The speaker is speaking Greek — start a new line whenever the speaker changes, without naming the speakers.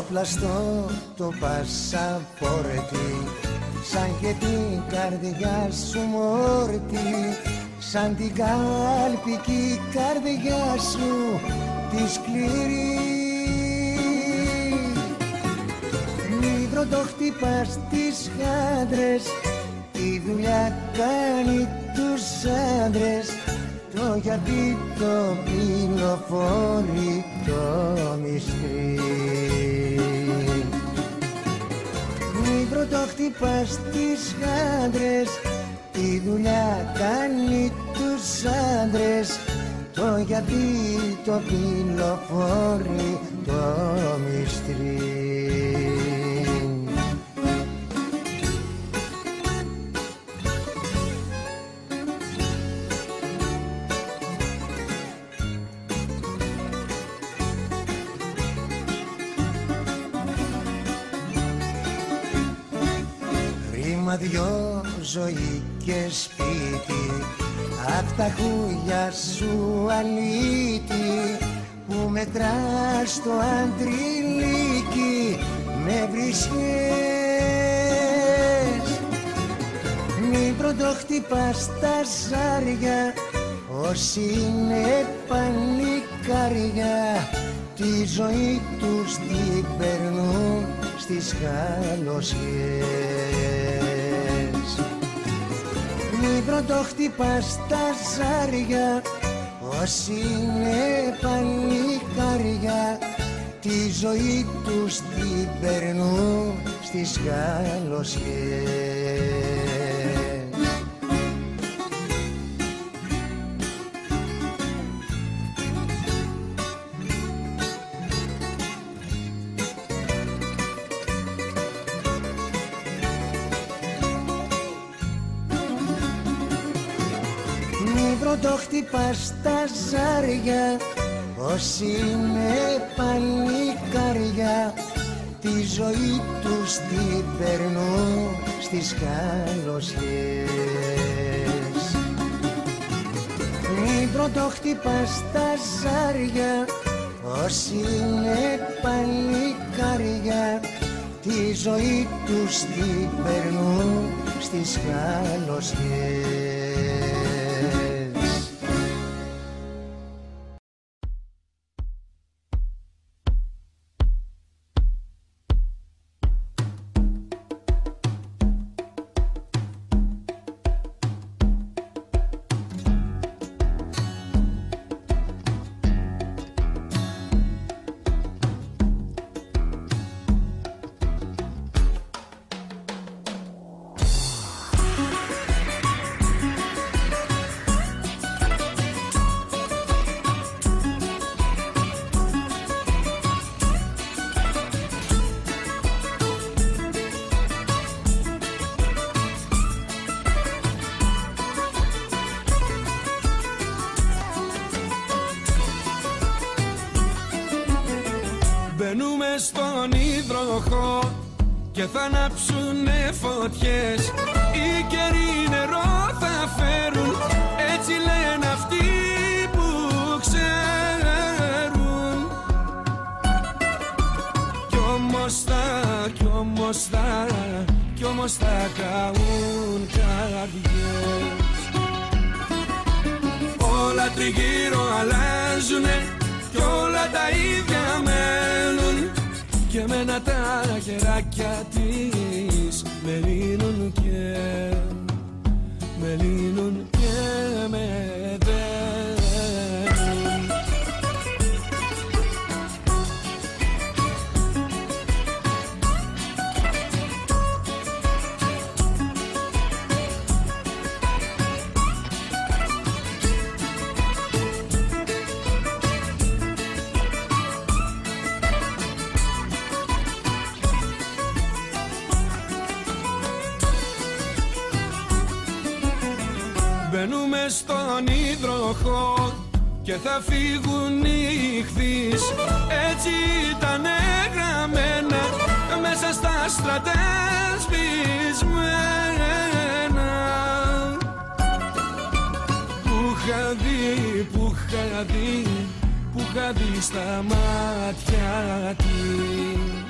πλαστό το πασαπόρτι, σαν και την καρδιά σου μόρτι, σαν την κάλπικη καρδιά σου τη σκληρή. Μήτρο το χτυπάς τις χάντρες, η δουλειά κάνει τους άντρες, το γιατί το πυλοφόρει το μυστρή. Μήτρο το χτυπάς τις χάντρες, η δουλειά κάνει τους άντρες, το γιατί το πυλοφόρει το μυστρή. Δυο ζωή και σπίτι, απ' τα χούγια σου αλήτη, που μετράς το αντριλίκι με βρισχές. Μην πρωτοχτυπάς τα ζάρια, όσοι είναι πανικάρια, τη ζωή τους την περνούν στις καλοσιές. Μην πρωτοχτυπάς τα ζάρια, όσοι είναι πανικάρια, τη ζωή τους την περνούν στις καλοσιές. Το χτυπάς τα ζάρια, όσοι είναι παλικάρια, τη ζωή τους την περνούν στις καλοσιές. Μην πρωτοχτυπάς τα ζάρια, όσοι είναι παλικάρια, τη ζωή τους την περνούν στις καλοσιές.
Μπαίνουμε στον υδροχό και θα ανάψουνε φωτιές. Οι καιροί νερό θα φέρουν, έτσι λένε αυτοί που ξέρουν. Κι όμως θα καούν καρδιές. Όλα τριγύρω αλλάζουνε κι όλα τα ίδια μένουν, και εμένα τα χεράκια της με λύνουν και με δένουν. Μπαίνουμε στον υδροχό και θα φύγουν οι ηχθείς. Έτσι ήταν γραμμένα μέσα στα στρατά σβησμένα. Που είχα δει στα μάτια της.